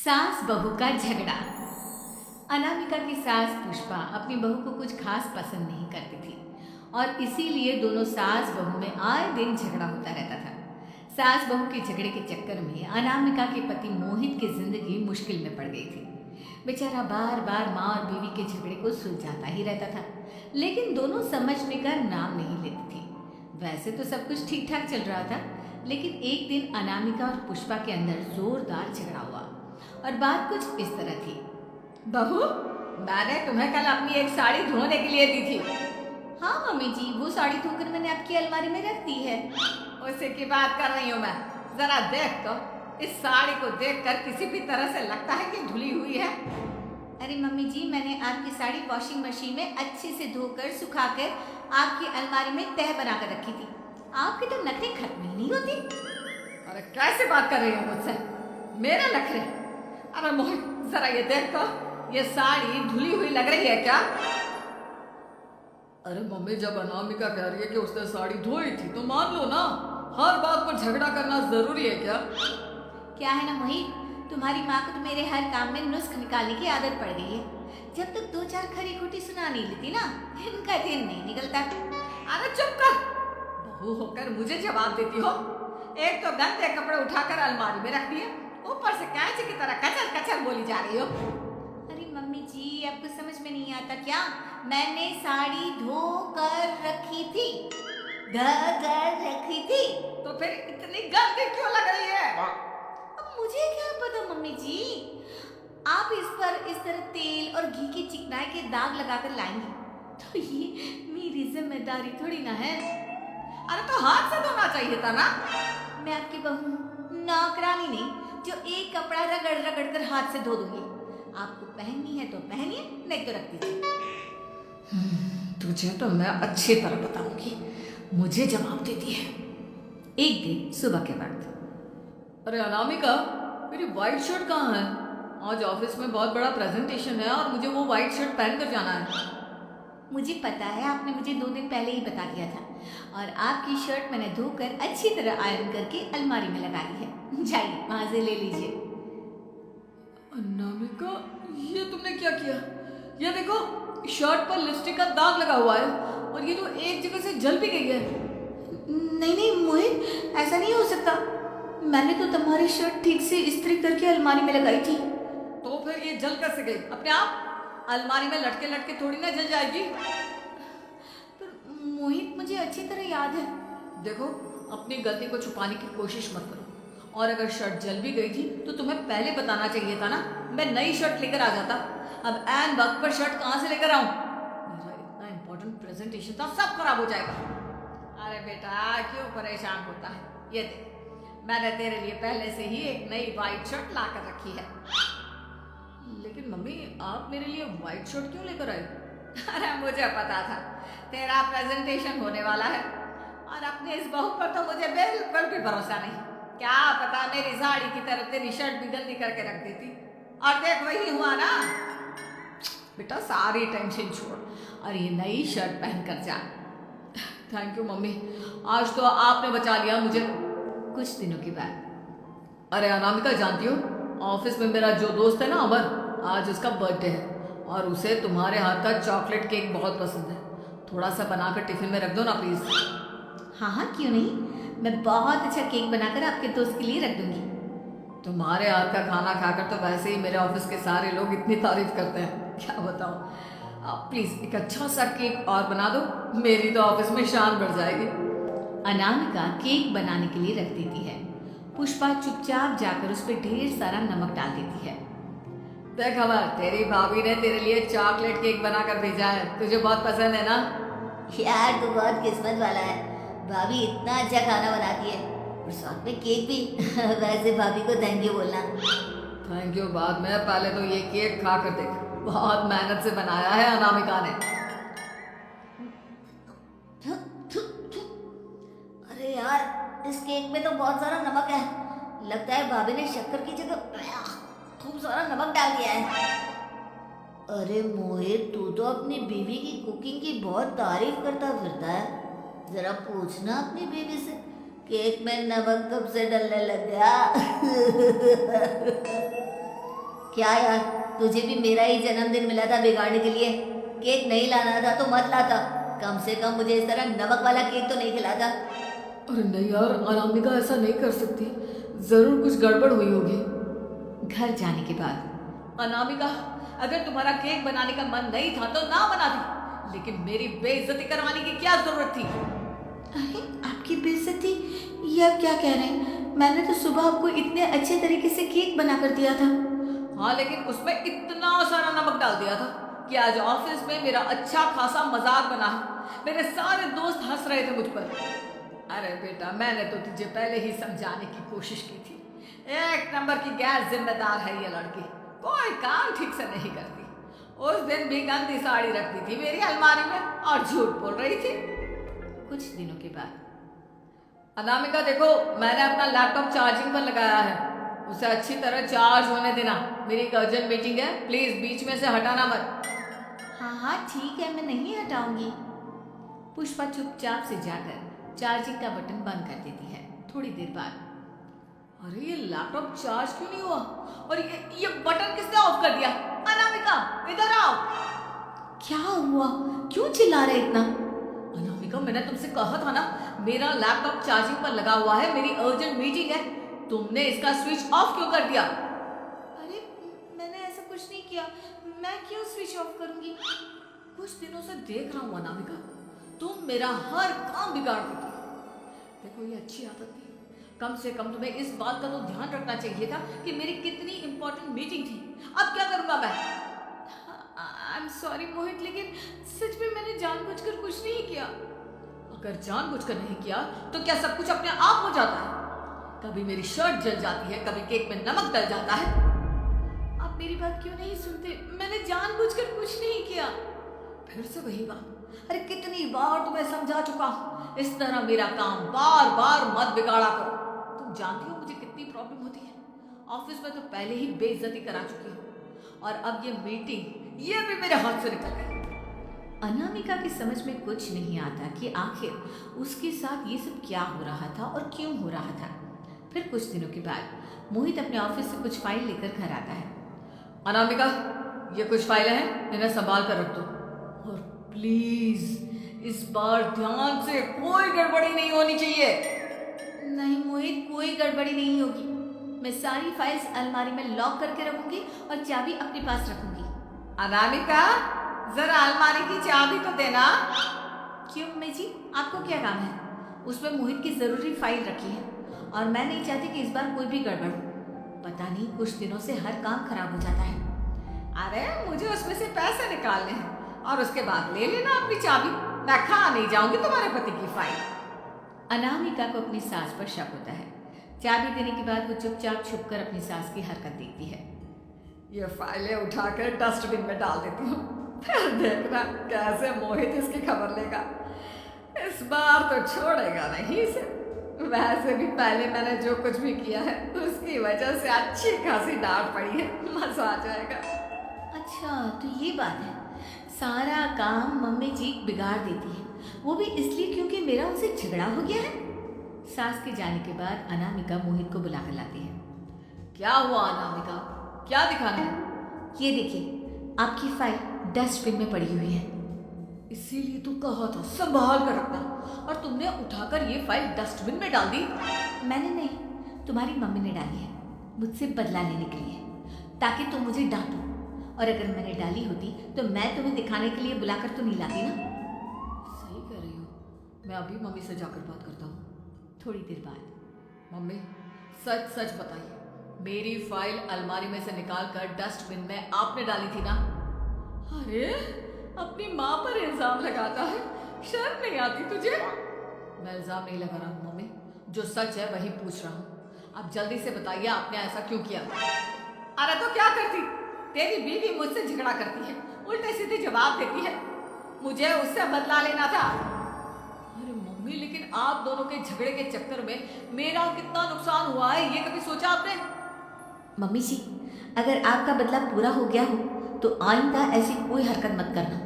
सास बहू का झगड़ा। अनामिका की सास पुष्पा अपनी बहू को कुछ खास पसंद नहीं करती थी और इसीलिए दोनों सास बहू में आए दिन झगड़ा होता रहता था। सास बहू के झगड़े के चक्कर में अनामिका के पति मोहित की जिंदगी मुश्किल में पड़ गई थी। बेचारा बार बार माँ और बीवी के झगड़े को सुलझाता ही रहता था, लेकिन दोनों समझने का नाम नहीं लेती थी। वैसे तो सब कुछ ठीक ठाक चल रहा था, लेकिन एक दिन अनामिका और पुष्पा के अंदर जोरदार झगड़ा हुआ और बात कुछ इस तरह थी। बहू, मैंने तुम्हें कल अपनी एक साड़ी धोने के लिए दी थी। हाँ मम्मी जी, वो साड़ी धोकर मैंने आपकी अलमारी में रख दी है। उसी की बात कर रही हूँ मैं। जरा देख तो, इस साड़ी को देखकर किसी भी तरह से लगता है कि धुली हुई है। अरे मम्मी जी, मैंने आपकी साड़ी वॉशिंग मशीन में अच्छे से धोकर सुखाकर आपकी अलमारी में तह बनाकर रखी थी। आपके तो नखरे खत्म ही नहीं होती। अरे कैसे बात कर रही हो मुझसे? मेरा नखरे? अरे मोहित, जरा ये देख तो, ये साड़ी धुली हुई लग रही है क्या? अरे मम्मी, जब अनामिका कह रही है कि उसने साड़ी धोई थी तो मान लो ना। हर बात पर झगड़ा करना जरूरी है क्या? क्या है ना मोहित, तुम्हारी माँ को तो मेरे हर काम में नुस्ख निकालने की आदत पड़ गई है। जब तक दो चार खरी खोटी सुना नहीं लेती ना, इनका दिन नहीं निकलता। अरे चुप कर, बहू होकर मुझे जवाब देती हो। एक तो गंदे कपड़े उठाकर अलमारी में रख दिए, ऊपर से कैंची की तरह कचर कचर बोली जा रही हो। अरे मम्मी जी, आपको समझ में नहीं आता क्या? मैंने साड़ी धो कर रखी थी, रखी थी। तो फिर इतनी गंदी क्यों लग रही है? अब मुझे क्या पता मम्मी जी, आप इस पर इस तरह तेल और घी की चिकनाई के दाग लगाकर लाएंगी तो ये मेरी जिम्मेदारी थोड़ी ना है। अरे तो हाथ से धोना चाहिए था ना। मैं आपकी बहू नौकरानी नहीं जो एक कपड़ा रगड़ रगड़ कर हाथ से धो दूंगी। आपको पहननी है तो पहनिए, नहीं तो रख दीजिए। तुझे तो मैं अच्छी तरह बताऊंगी, मुझे जवाब देती है। एक दिन सुबह के वक्त, अरे अनामिका, मेरी व्हाइट शर्ट कहाँ है? आज ऑफिस में बहुत बड़ा प्रेजेंटेशन है और मुझे वो व्हाइट शर्ट पहन कर जाना है। मुझे पता है, आपने मुझे 2 दिन पहले ही बता दिया था और आपकी शर्ट मैंने धोकर अच्छी तरह आयरन करके अलमारी में लगा दी है। जाइए वहां से ले लीजिए। अनामिका, ये तुमने क्या किया? ये देखो, शर्ट पर लिपस्टिक का दाग लगा हुआ है और ये तो एक जगह से जल भी गई है। नहीं नहीं मोहित, ऐसा नहीं हो सकता। मैंने तो तुम्हारी शर्ट ठीक से इस्त्री करके अलमारी में लगाई थी। तो फिर ये जल कैसे गई? अपने आप अलमारी में लटके लटके थोड़ी ना जल जाएगी। पर मोहित, मुझे अच्छी तरह याद है। देखो, अपनी गलती को छुपाने की कोशिश मत करो। और अगर शर्ट जल भी गई थी तो तुम्हें पहले बताना चाहिए था ना। मैं नई शर्ट लेकर आ जाता। अब ऐन वक्त पर शर्ट कहाँ से लेकर आऊं? मेरा इतना इंपॉर्टेंट प्रेजेंटेशन था, सब खराब हो जाएगा। अरे बेटा, क्यों परेशान होता है? ये देख, मैंने तेरे लिए पहले से ही एक नई व्हाइट शर्ट ला कर रखी है। लेकिन मम्मी, आप मेरे लिए व्हाइट शर्ट क्यों लेकर आई? अरे मुझे पता था तेरा प्रेजेंटेशन होने वाला है और अपने इस बहू पर तो मुझे बिल्कुल भी भरोसा नहीं। क्या पता मेरी साड़ी की तरह तेरी शर्ट भी गंदी करके रख देती। और देख, वही हुआ ना। बेटा, सारी टेंशन छोड़ और ये नई शर्ट पहन कर जा। थैंक यू मम्मी, आज तो आपने बचा लिया मुझे। कुछ दिनों के बाद, अरे अनामिका, जानती हो, ऑफिस में मेरा जो दोस्त है ना अमर, आज उसका बर्थडे है और उसे तुम्हारे हाथ का चॉकलेट केक बहुत पसंद है। थोड़ा सा बनाकर टिफिन में रख दो ना प्लीज। हाँ हाँ, क्यों नहीं, मैं बहुत अच्छा केक बनाकर आपके दोस्त के लिए रख दूंगी। तुम्हारे हाथ का खाना खाकर तो वैसे ही मेरे ऑफिस के सारे लोग इतनी तारीफ करते हैं, क्या बताऊं। आप प्लीज एक अच्छा सा केक और बना दो, मेरी तो ऑफिस में शान बढ़ जाएगी। अनामिका केक बनाने के लिए रख देती है। पुष्पा चुपचाप जाकर उस पर ढेर सारा नमक डाल देती है। देख अमर, तेरी भाभी ने तेरे लिए चॉकलेट केक बनाकर भेजा है, तुझे बहुत पसंद है ना? यार, तू बहुत किस्मत वाला है, भाभी इतना अच्छा खाना बनाती है और साथ में केक भी। वैसे भाभी को थैंक यू बोलना। थैंक यू बाद में, पहले तो ये केक खा कर देख, बहुत मेहनत से बनाया है अनामिका ने। अरे यार, इस केक में तो बहुत सारा नमक है। लगता है भाभी ने शक्कर की जगह खूब सारा नमक डाल दिया है। अरे मोहित, तू तो अपनी बीवी की कुकिंग की बहुत तारीफ करता फिरता है। जरा पूछना अपनी बीवी से, केक में नमक कब से डलने लग गया? क्या यार, तुझे भी मेरा ही जन्मदिन मिला था बिगाड़ने के लिए। केक नहीं लाना था तो मत लाता, कम से कम मुझे इस तरह नमक वाला केक तो नहीं खिलाता। अरे नहीं यार, अनामिका ऐसा नहीं कर सकती, जरूर कुछ गड़बड़ हुई होगी। घर जाने के बाद अनामिका, अगर तुम्हारा केक बनाने का मन नहीं था तो ना बनाती, लेकिन मेरी बेइज्जती करवाने की क्या जरूरत थी? अरे आपकी बेइज्जती, ये आप क्या कह रहे हैं? मैंने तो सुबह आपको इतने अच्छे तरीके से केक बना कर दिया था। हाँ, लेकिन उसमें इतना सारा नमक डाल दिया था कि आज ऑफिस में मेरा अच्छा खासा मजाक बना है। मेरे सारे दोस्त हंस रहे थे मुझ पर। अरे बेटा, मैंने तो तुझे पहले ही समझाने की कोशिश की थी। एक नंबर की गैर जिम्मेदार है ये लड़की, कोई काम ठीक से नहीं करती। उस दिन भी गंदी साड़ी रखती थी मेरी अलमारी में और झूठ बोल रही थी। कुछ दिनों के बाद अनामिका देखो, मैंने अपना लैपटॉप चार्जिंग पर लगाया है, उसे अच्छी तरह चार्ज होने देना। मेरी एक अर्जेंट मीटिंग है, प्लीज बीच में से हटाना मत। हाँ हाँ ठीक है, मैं नहीं हटाऊंगी। पुष्पा चुपचाप से जाकर चार्जिंग का बटन बंद कर देती है। थोड़ी देर बाद अरे ये लैपटॉप चार्ज क्यों नहीं हुआ? और ये बटन किसने ऑफ कर दिया? अनामिका, इधर आओ। क्या हुआ? क्यों चिल्ला रहे इतना? अनामिका, मैंने तुमसे कहा था ना, मेरा लैपटॉप चार्जिंग पर लगा हुआ है, मेरी अर्जेंट मीटिंग है। तुमने इसका स्विच ऑफ क्यों कर दिया? अरे मैंने ऐसा कुछ नहीं किया, मैं क्यों स्विच ऑफ करूंगी? कुछ दिनों से देख रहा हूँ अनामिका, तुम मेरा हर काम बिगाड़ देती हो। देखो ये अच्छी आदत थी, कम से कम तुम्हें इस बात का तो ध्यान रखना चाहिए था कि मेरी कितनी इंपॉर्टेंट मीटिंग थी। अब क्या करूंगा मैं? आई एम सॉरी मोहित, लेकिन सच में मैंने जानबूझकर कुछ नहीं किया। अगर जानबूझकर नहीं किया तो क्या सब कुछ अपने आप हो जाता है? कभी मेरी शर्ट जल जाती है, कभी केक में नमक डल जाता है। आप मेरी बात क्यों नहीं सुनते? मैंने जानबूझकर कुछ नहीं किया। फिर से वही बात। अरे कितनी बार तुम्हें समझा चुका हूँ, इस तरह मेरा काम बार बार मत बिगाड़ा करो। तुम जानती हो मुझे कितनी प्रॉब्लम होती है। ऑफिस में तो पहले ही बेइज्जती करा चुकी हूँ, और अब ये मीटिंग, ये भी मेरे हाथ से निकल गई। अनामिका की समझ में कुछ नहीं आता कि आखिर उसके साथ ये सब क्या हो रहा था और क्यों हो रहा था। फिर कुछ दिनों के बाद मोहित अपने ऑफिस से कुछ फाइल लेकर घर आता है। अनामिका, ये कुछ फाइलें हैं, इन्हें संभाल कर रख दो, और प्लीज इस बार ध्यान से, कोई गड़बड़ी नहीं होनी चाहिए। नहीं मोहित, कोई गड़बड़ी नहीं होगी। मैं सारी फाइल्स अलमारी में लॉक करके रखूंगी और चाबी अपने पास रखूंगी। अनामिका, जरा अलमारी की चाबी तो देना। क्यों मम्मी जी, आपको क्या काम है? उसमें मोहित की जरूरी फाइल रखी है और मैं नहीं चाहती कि इस बार कोई भी गड़बड़ हो। पता नहीं कुछ दिनों से हर काम खराब हो जाता है। अरे मुझे उसमें से पैसे निकालने हैं और उसके बाद ले लेना अपनी चाबी। मैं खा नहीं जाऊंगी तुम्हारे पति की फाइल। अनामिका को अपनी सास पर शक होता है। चाबी देने के बाद वो चुपचाप छुपकर अपनी सास की हरकत देखती है। ये फाइलें उठाकर डस्टबिन में डाल देती हूँ, फिर देखना कैसे मोहित इसकी खबर लेगा। इस बार तो छोड़ेगा नहीं इसे। वैसे भी पहले मैंने जो कुछ भी किया है उसकी वजह से अच्छी खासी डांट पड़ी है, मजा आ जाएगा। अच्छा तो ये बात है, सारा काम मम्मी जी बिगाड़ देती है, वो भी इसलिए क्योंकि मेरा उनसे झगड़ा हो गया है। सास के जाने के बाद अनामिका मोहित को बुलाकर लाती है। क्या हुआ अनामिका, क्या दिखाना है? ये देखिए, आपकी फाइल डस्टबिन में पड़ी हुई है। इसीलिए तो कहा था संभाल कर रखना, और तुमने उठाकर ये फाइल डस्टबिन में डाल दी। मैंने नहीं, तुम्हारी मम्मी ने डाली है, मुझसे बदला लेने के लिए, ताकि तुम मुझे डांटो। और अगर मैंने डाली होती तो मैं तुम्हें दिखाने के लिए बुलाकर तो नहीं लाती ना। सही कह रही हो, मैं अभी मम्मी से जाकर बात करता हूँ। थोड़ी देर बाद मम्मी, सच सच बताइए, मेरी फाइल अलमारी में से निकाल कर डस्टबिन में आपने डाली थी ना? अरे अपनी माँ पर इल्जाम लगाता है, शर्म नहीं आती तुझे? मैं इल्जाम नहीं लगा रहा हूँ मम्मी, जो सच है वही पूछ रहा हूँ। अब जल्दी से बताइए आपने ऐसा क्यों किया? अरे तो क्या करती, तेरी बीवी मुझसे झगड़ा करती है, उल्टे सीधे जवाब देती है, मुझे उससे बदला लेना था। अरे मम्मी, लेकिन आप दोनों के झगड़े के चक्कर में मेरा कितना नुकसान हुआ है, ये कभी सोचा आपने? मम्मी जी, अगर आपका बदला पूरा हो गया हो तो आइंदा ऐसी कोई हरकत मत करना,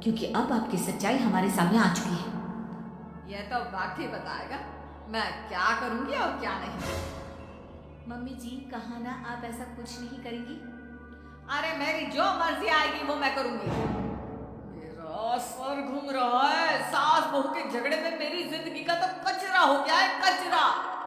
क्योंकि अब आपकी सच्चाई हमारे सामने आ चुकी है। यह तो वक्त ही बताएगा मैं क्या करूंगी और क्या नहीं। मम्मी जी, कहा ना आप ऐसा कुछ नहीं करेंगी। अरे मेरी जो मर्जी आएगी वो मैं करूंगी। मेरा सर घूम रहा है। सास बहू के झगड़े में मेरी जिंदगी का तो कचरा हो गया है, कचरा।